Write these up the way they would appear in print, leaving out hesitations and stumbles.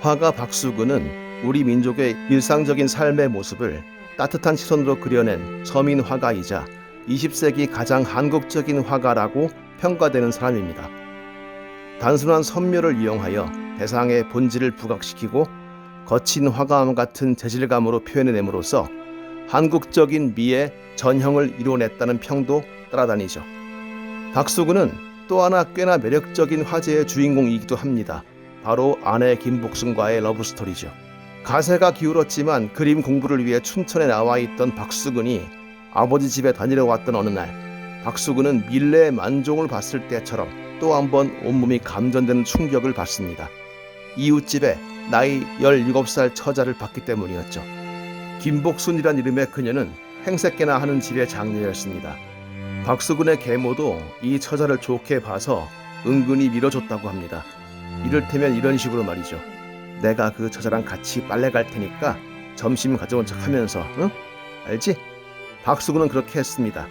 화가 박수근은 우리 민족의 일상적인 삶의 모습을 따뜻한 시선으로 그려낸 서민 화가이자 20세기 가장 한국적인 화가라고 평가되는 사람입니다. 단순한 선묘를 이용하여 대상의 본질을 부각시키고 거친 화가암 같은 재질감으로 표현해냄으로써 한국적인 미의 전형을 이뤄냈다는 평도 따라다니죠. 박수근은 또 하나 꽤나 매력적인 화제의 주인공이기도 합니다. 바로 아내 김복순과의 러브스토리죠. 가세가 기울었지만 그림 공부를 위해 춘천에 나와 있던 박수근이 아버지 집에 다니러 왔던 어느 날, 박수근은 밀레의 만종을 봤을 때처럼 또 한 번 온몸이 감전되는 충격을 받습니다. 이웃집에 나이 17살 처자를 봤기 때문이었죠. 김복순이란 이름의 그녀는 행색계나 하는 집의 장녀였습니다. 박수근의 계모도 이 처자를 좋게 봐서 은근히 밀어줬다고 합니다. 이를테면 이런 식으로 말이죠. 내가 그 처자랑 같이 빨래 갈 테니까 점심 가져온 척 하면서, 응? 알지? 박수근은 그렇게 했습니다.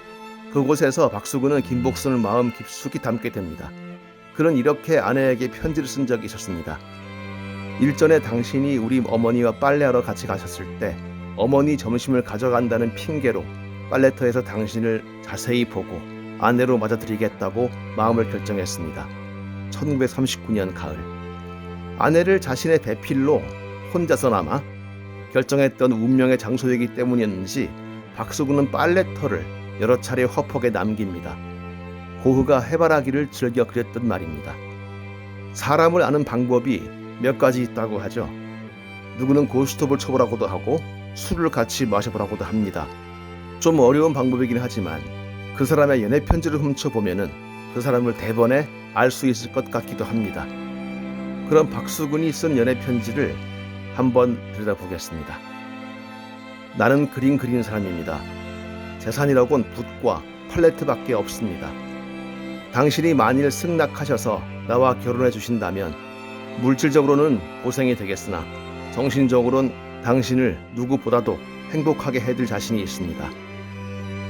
그곳에서 박수근은 김복순을 마음 깊숙이 담게 됩니다. 그는 이렇게 아내에게 편지를 쓴 적이 있었습니다. 일전에 당신이 우리 어머니와 빨래하러 같이 가셨을 때 어머니 점심을 가져간다는 핑계로 빨래터에서 당신을 자세히 보고 아내로 맞아들이겠다고 마음을 결정했습니다. 1939년 가을, 아내를 자신의 배필로 혼자서나마 결정했던 운명의 장소이기 때문이었는지 박수근은 빨래터를 여러 차례 허퍽에 남깁니다. 고흐가 해바라기를 즐겨 그렸던 말입니다. 사람을 아는 방법이 몇 가지 있다고 하죠. 누구는 고스톱을 쳐보라고도 하고 술을 같이 마셔보라고도 합니다. 좀 어려운 방법이긴 하지만 그 사람의 연애 편지를 훔쳐보면은 그 사람을 대번에 알 수 있을 것 같기도 합니다. 그럼 박수근이 쓴 연애 편지를 한번 들여다보겠습니다. 나는 그림 그리는 사람입니다. 재산이라곤 붓과 팔레트밖에 없습니다. 당신이 만일 승낙하셔서 나와 결혼해 주신다면 물질적으로는 고생이 되겠으나 정신적으로는 당신을 누구보다도 행복하게 해줄 자신이 있습니다.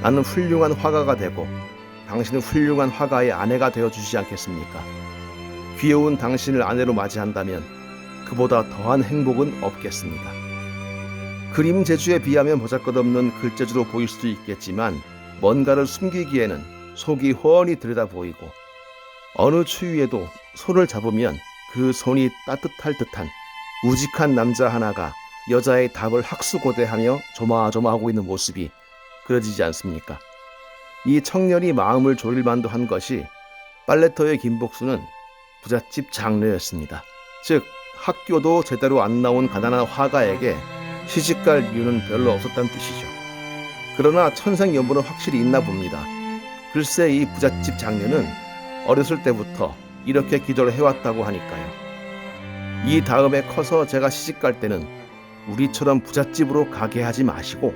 나는 훌륭한 화가가 되고 당신은 훌륭한 화가의 아내가 되어주시지 않겠습니까? 귀여운 당신을 아내로 맞이한다면 그보다 더한 행복은 없겠습니다. 그림 재주에 비하면 보잘것없는 글재주로 보일 수도 있겠지만 뭔가를 숨기기에는 속이 훤히 들여다 보이고 어느 추위에도 손을 잡으면 그 손이 따뜻할 듯한 우직한 남자 하나가 여자의 답을 학수고대하며 조마조마하고 있는 모습이 그려지지 않습니까? 이 청년이 마음을 졸일만도 한 것이 빨래터의 김복순은 부잣집 장녀였습니다. 즉 학교도 제대로 안 나온 가난한 화가에게 시집갈 이유는 별로 없었다는 뜻이죠. 그러나 천생연분은 확실히 있나 봅니다. 글쎄 이 부잣집 장녀는 어렸을 때부터 이렇게 기도를 해왔다고 하니까요. 이 다음에 커서 제가 시집갈 때는 우리처럼 부잣집으로 가게 하지 마시고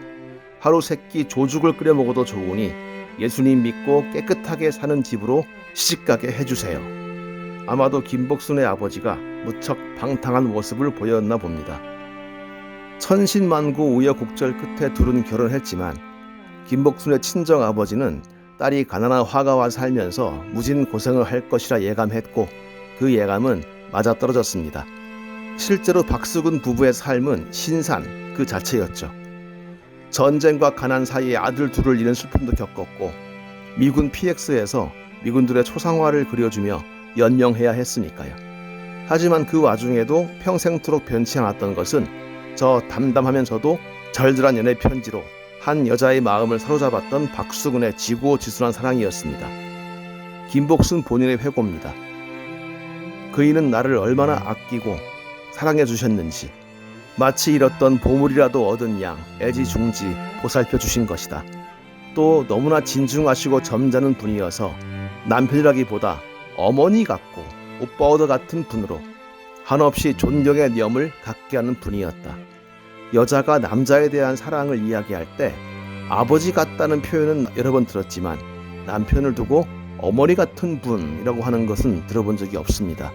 하루 세끼 조죽을 끓여 먹어도 좋으니 예수님 믿고 깨끗하게 사는 집으로 시집가게 해주세요. 아마도 김복순의 아버지가 무척 방탕한 모습을 보였나 봅니다. 천신만고 우여곡절 끝에 둘은 결혼했지만 김복순의 친정 아버지는 딸이 가난한 화가와 살면서 무진 고생을 할 것이라 예감했고 그 예감은 맞아떨어졌습니다. 실제로 박수근 부부의 삶은 신산 그 자체였죠. 전쟁과 가난 사이에 아들 둘을 잃은 슬픔도 겪었고 미군 PX에서 미군들의 초상화를 그려주며 연명해야 했으니까요. 하지만 그 와중에도 평생토록 변치 않았던 것은 저 담담하면서도 절절한 연애 편지로 한 여자의 마음을 사로잡았던 박수근의 지고지순한 사랑이었습니다. 김복순 본인의 회고입니다. 그이는 나를 얼마나 아끼고 사랑해 주셨는지 마치 잃었던 보물이라도 얻은 양 애지중지 보살펴 주신 것이다. 또 너무나 진중하시고 점잖은 분이어서 남편이라기보다 어머니 같고 오빠어더 같은 분으로 한없이 존경의 념을 갖게 하는 분이었다. 여자가 남자에 대한 사랑을 이야기할 때 아버지 같다는 표현은 여러 번 들었지만 남편을 두고 어머니 같은 분이라고 하는 것은 들어본 적이 없습니다.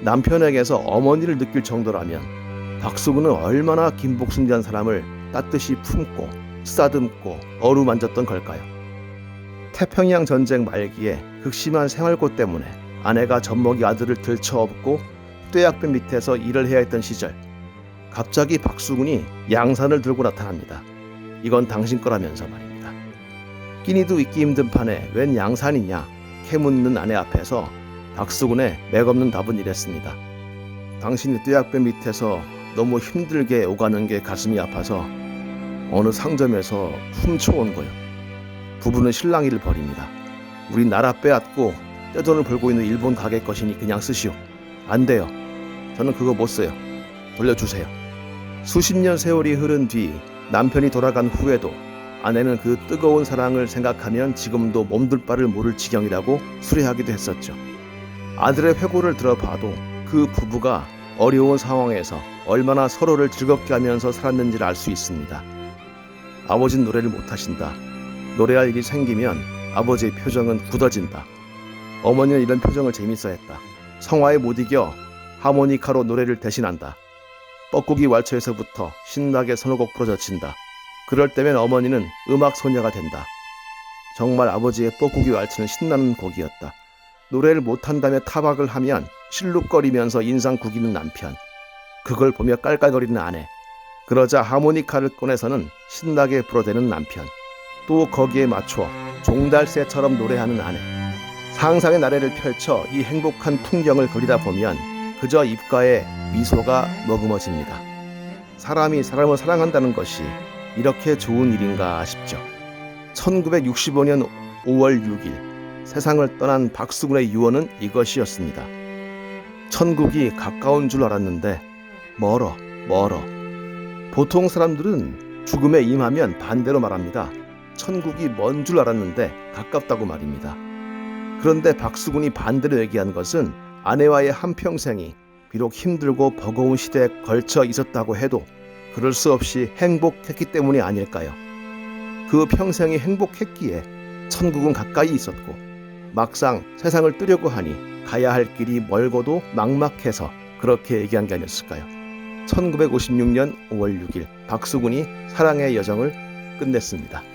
남편에게서 어머니를 느낄 정도라면 박수근은 얼마나 김복순이라는 사람을 따뜻이 품고 쓰다듬고 어루만졌던 걸까요? 태평양 전쟁 말기에 극심한 생활고 때문에 아내가 젖먹이 아들을 들쳐업고 뙤약볕 밑에서 일을 해야 했던 시절, 갑자기 박수군이 양산을 들고 나타납니다. 이건 당신 거라면서 말입니다. 끼니도 잊기 힘든 판에 웬 양산이냐 캐묻는 아내 앞에서 박수군의 맥없는 답은 이랬습니다. 당신이 뙤약볕 밑에서 너무 힘들게 오가는 게 가슴이 아파서 어느 상점에서 훔쳐온 거요. 부부는 실랑이를 벌입니다. 우리 나라 빼앗고 떼돈을 벌고 있는 일본 가게 것이니 그냥 쓰시오. 안 돼요. 저는 그거 못 써요. 돌려주세요. 수십 년 세월이 흐른 뒤 남편이 돌아간 후에도 아내는 그 뜨거운 사랑을 생각하면 지금도 몸둘 바를 모를 지경이라고 수레하기도 했었죠. 아들의 회고를 들어봐도 그 부부가 어려운 상황에서 얼마나 서로를 즐겁게 하면서 살았는지를 알 수 있습니다. 아버지는 노래를 못하신다. 노래할 일이 생기면 아버지의 표정은 굳어진다. 어머니는 이런 표정을 재밌어했다. 성화에 못 이겨 하모니카로 노래를 대신한다. 뻐꾸기 왈츠에서부터 신나게 선호곡 부러져친다. 그럴 때면 어머니는 음악 소녀가 된다. 정말 아버지의 뻐꾸기 왈츠는 신나는 곡이었다. 노래를 못한다며 타박을 하면 실룩거리면서 인상 구기는 남편. 그걸 보며 깔깔거리는 아내. 그러자 하모니카를 꺼내서는 신나게 불어대는 남편. 또 거기에 맞춰 종달새처럼 노래하는 아내. 상상의 나래를 펼쳐 이 행복한 풍경을 그리다 보면 그저 입가에 미소가 머금어집니다. 사람이 사람을 사랑한다는 것이 이렇게 좋은 일인가 싶죠. 1965년 5월 6일 세상을 떠난 박수군의 유언은 이것이었습니다. 천국이 가까운 줄 알았는데 멀어. 보통 사람들은 죽음에 임하면 반대로 말합니다. 천국이 먼 줄 알았는데 가깝다고 말입니다. 그런데 박수군이 반대로 얘기한 것은 아내와의 한평생이 비록 힘들고 버거운 시대에 걸쳐 있었다고 해도 그럴 수 없이 행복했기 때문이 아닐까요? 그 평생이 행복했기에 천국은 가까이 있었고 막상 세상을 뜨려고 하니 가야 할 길이 멀고도 막막해서 그렇게 얘기한 게 아니었을까요? 1956년 5월 6일 박수군이 사랑의 여정을 끝냈습니다.